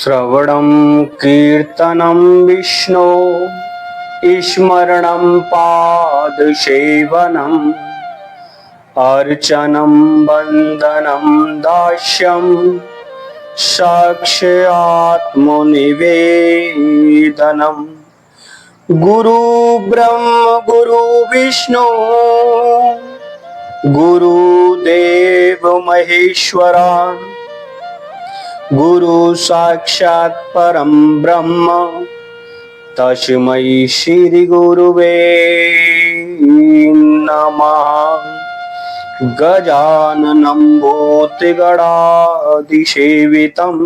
श्रवणं कीर्तनं विष्णो स्मरणं पादसेवनम् अर्चनं वन्दनं दास्यं साक्षात्मनिवेदनम् गुरु ब्रह्म गुरु विष्णु गुरुदेव महेश्वरा गुरु साक्षात् परम ब्रह्म तस्मै श्री गुरुवे नमः। गजाननं भूतगणाधिसेवितं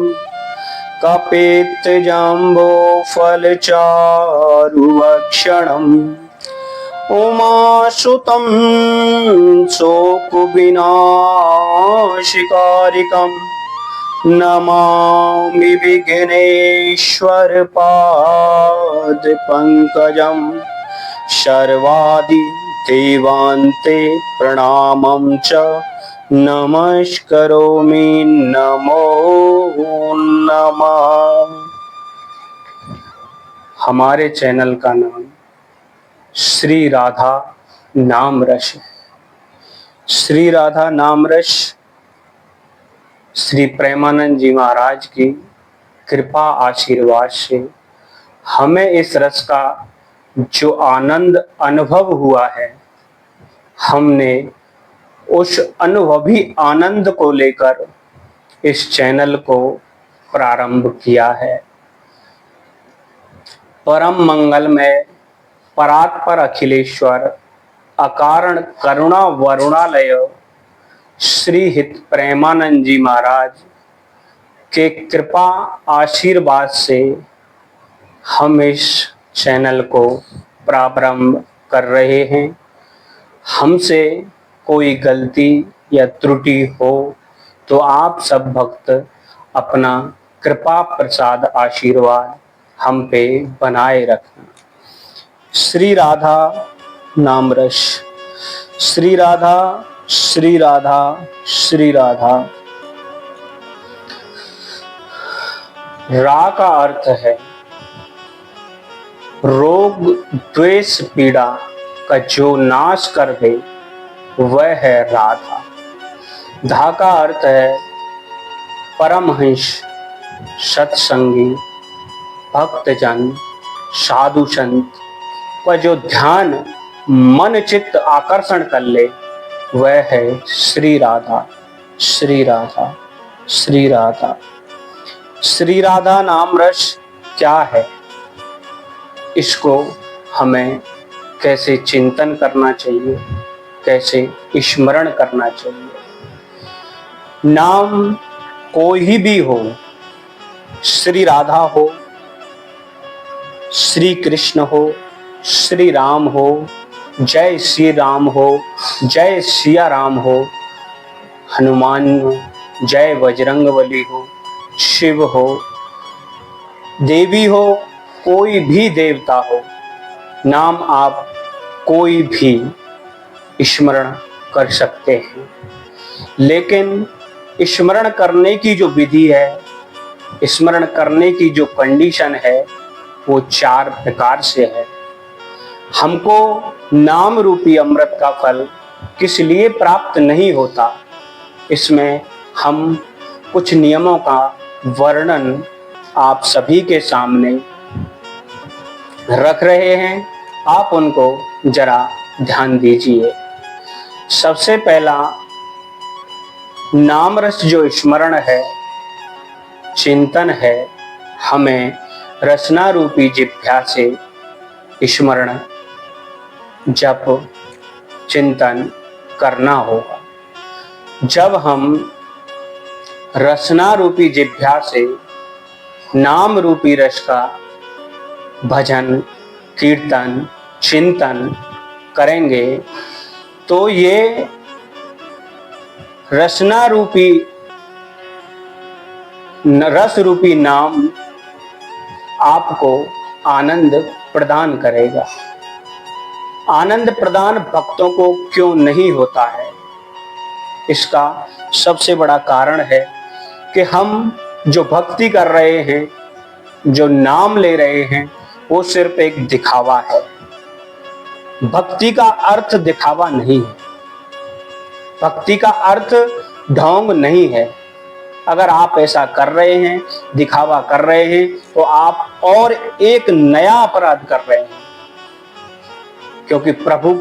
कपित्थजम्बोफलचारुभक्षणम् उमासुतं शोकविनाशकारिकं नमामि विघ्नेश्वर पादपङ्कजं सर्वादि देवान्ते प्रणामं च नमस्करोमि नमो नमः। हमारे चैनल का नाम श्री राधा नाम रस है। श्री राधा नाम रस श्री प्रेमानंद जी महाराज की कृपा आशीर्वाद से हमें इस रस का जो आनंद अनुभव हुआ है, हमने उस अनुभवी आनंद को लेकर इस चैनल को प्रारंभ किया है। परम मंगलमय परात्पर अखिलेश्वर अकारण करुणा वरुणालय श्री हित प्रेमानंद जी महाराज के कृपा आशीर्वाद से हम इस चैनल को प्रारंभ कर रहे हैं। हमसे कोई गलती या त्रुटि हो तो आप सब भक्त अपना कृपा प्रसाद आशीर्वाद हम पे बनाए रखना। श्री राधा नाम रस। श्री राधा श्री राधा श्री राधा। रा का अर्थ है रोग द्वेष पीड़ा का जो नाश कर दे वह है राधा। धा का अर्थ है परमहंस सत्संगी भक्तजन साधु संत का जो ध्यान मन चित्त आकर्षण कर ले वह है श्री राधा श्री राधा श्री राधा। श्री राधा नाम रस क्या है, इसको हमें कैसे चिंतन करना चाहिए, कैसे स्मरण करना चाहिए। नाम कोई भी हो, श्री राधा हो, श्री कृष्ण हो, श्री राम हो, जय श्री राम हो, जय सिया राम हो, हनुमान हो, जय बजरंगबली हो, शिव हो, देवी हो, कोई भी देवता हो, नाम आप कोई भी स्मरण कर सकते हैं। लेकिन स्मरण करने की जो विधि है, स्मरण करने की जो कंडीशन है, वो 4 प्रकार से है। हमको नाम रूपी अमृत का फल किस लिए प्राप्त नहीं होता, इसमें हम कुछ नियमों का वर्णन आप सभी के सामने रख रहे हैं। आप उनको जरा ध्यान दीजिए। सबसे पहला नाम रस जो स्मरण है, चिंतन है, हमें रसना रूपी जिह्वा से स्मरण जप चिंतन करना होगा। जब हम रसना रूपी जिह्वा से नाम रूपी रस का भजन कीर्तन चिंतन करेंगे तो ये रसना रूपी रस रूपी नाम आपको आनंद प्रदान करेगा। आनंद प्रदान भक्तों को क्यों नहीं होता है, इसका सबसे बड़ा कारण है कि हम जो भक्ति कर रहे हैं, जो नाम ले रहे हैं, वो सिर्फ एक दिखावा है। भक्ति का अर्थ दिखावा नहीं है, भक्ति का अर्थ ढोंग नहीं है। अगर आप ऐसा कर रहे हैं, दिखावा कर रहे हैं, तो आप और एक नया अपराध कर रहे हैं, क्योंकि प्रभु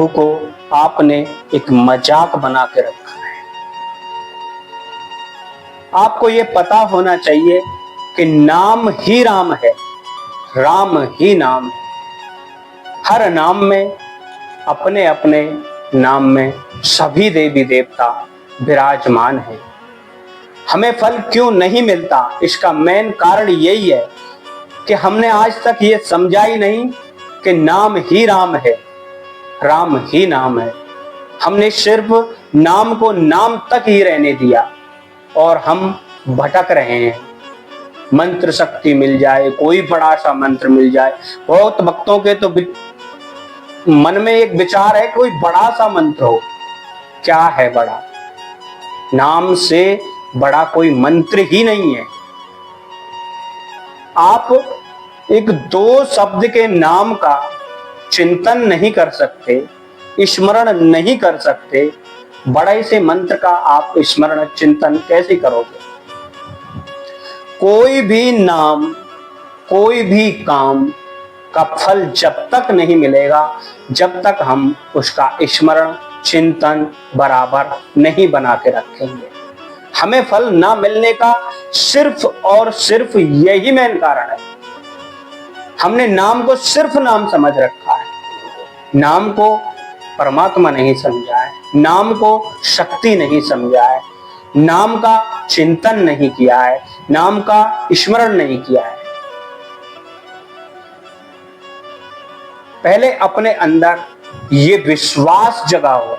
को आपने एक मजाक बना के रखा है। आपको ये पता होना चाहिए कि नाम ही राम है, राम ही नाम है। हर नाम में, अपने अपने नाम में सभी देवी देवता विराजमान है। हमें फल क्यों नहीं मिलता, इसका मेन कारण यही है कि हमने आज तक ये समझा ही नहीं कि नाम ही राम है, राम ही नाम है। हमने सिर्फ नाम को नाम तक ही रहने दिया और हम भटक रहे हैं। मंत्र शक्ति मिल जाए, कोई बड़ा सा मंत्र मिल जाए। बहुत भक्तों के तो मन में एक विचार है, कोई बड़ा सा मंत्र हो। क्या है बड़ा? नाम से बड़ा कोई मंत्र ही नहीं है। आप एक दो शब्द के नाम का चिंतन नहीं कर सकते, स्मरण नहीं कर सकते, बड़े से मंत्र का आप स्मरण चिंतन कैसे करोगे? कोई भी नाम, कोई भी काम का फल जब तक नहीं मिलेगा, जब तक हम उसका स्मरण चिंतन बराबर नहीं बना के रखेंगे। हमें फल ना मिलने का सिर्फ और सिर्फ यही मेन कारण है। हमने नाम को सिर्फ नाम समझ रखा है, नाम को परमात्मा नहीं समझा है, नाम को शक्ति नहीं समझा है, नाम का चिंतन नहीं किया है, नाम का स्मरण नहीं किया है। पहले अपने अंदर ये विश्वास जगाओ,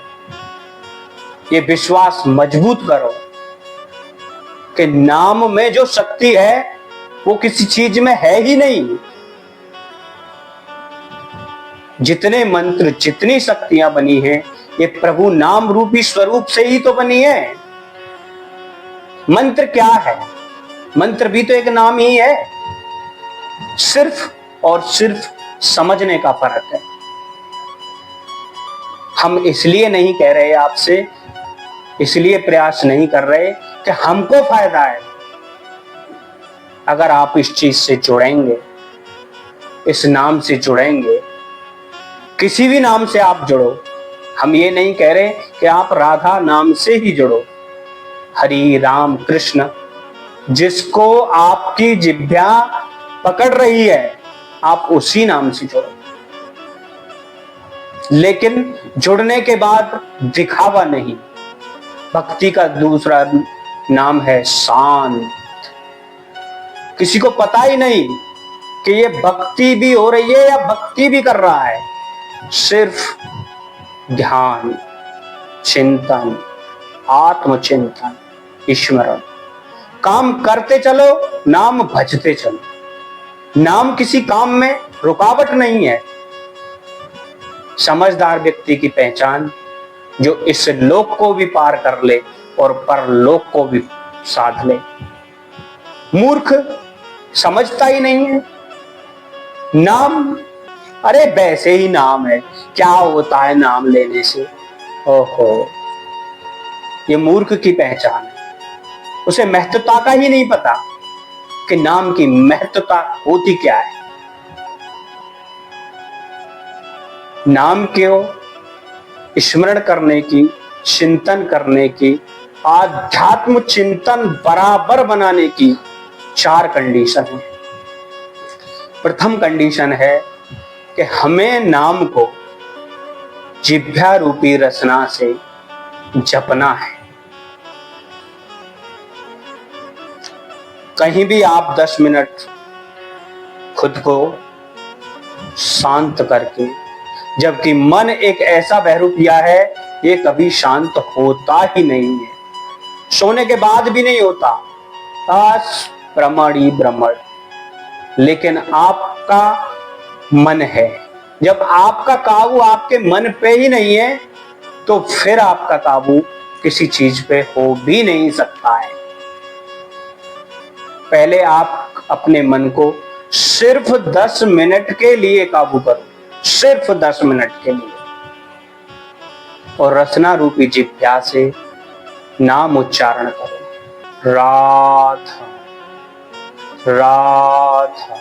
ये विश्वास मजबूत करो कि नाम में जो शक्ति है वो किसी चीज में है ही नहीं। जितने मंत्र, जितनी शक्तियां बनी हैं, ये प्रभु नाम रूपी स्वरूप से ही तो बनी है। मंत्र क्या है? मंत्र भी तो एक नाम ही है। सिर्फ और सिर्फ समझने का फर्क है। हम इसलिए नहीं कह रहे आपसे, इसलिए प्रयास नहीं कर रहे कि हमको फायदा है। अगर आप इस चीज से जुड़ेंगे, इस नाम से जुड़ेंगे, किसी भी नाम से आप जुड़ो, हम ये नहीं कह रहे कि आप राधा नाम से ही जुड़ो। हरि राम कृष्ण, जिसको आपकी जिह्वा पकड़ रही है, आप उसी नाम से जुड़ो। लेकिन जुड़ने के बाद दिखावा नहीं। भक्ति का दूसरा नाम है शांत। किसी को पता ही नहीं कि ये भक्ति भी हो रही है या भक्ति भी कर रहा है। सिर्फ ध्यान, चिंतन, आत्मचिंतन, स्मरण। काम करते चलो, नाम भजते चलो। नाम किसी काम में रुकावट नहीं है। समझदार व्यक्ति की पहचान जो इस लोक को भी पार कर ले और परलोक को भी साध ले। मूर्ख समझता ही नहीं है। नाम, अरे वैसे ही नाम है, क्या होता है नाम लेने से? ओहो, ये मूर्ख की पहचान है। उसे महत्वता का ही नहीं पता कि नाम की महत्वता होती क्या है। नाम को स्मरण करने की, चिंतन करने की, आध्यात्म चिंतन बराबर बनाने की 4 कंडीशन है। प्रथम कंडीशन है कि हमें नाम को जिह्वा रूपी रसना से जपना है। कहीं भी आप 10 मिनट खुद को शांत करके, जबकि मन एक ऐसा बहरूपिया है, ये कभी शांत होता ही नहीं है। सोने के बाद भी नहीं होता, बस भ्रमण ही भ्रमण। लेकिन आपका मन है। जब आपका काबू आपके मन पे ही नहीं है, तो फिर आपका काबू किसी चीज पे हो भी नहीं सकता है। पहले आप अपने मन को सिर्फ 10 मिनट के लिए काबू करो, सिर्फ 10 मिनट के लिए, और रसना रूपी जिह्वा से नाम उच्चारण करो, राधा राधा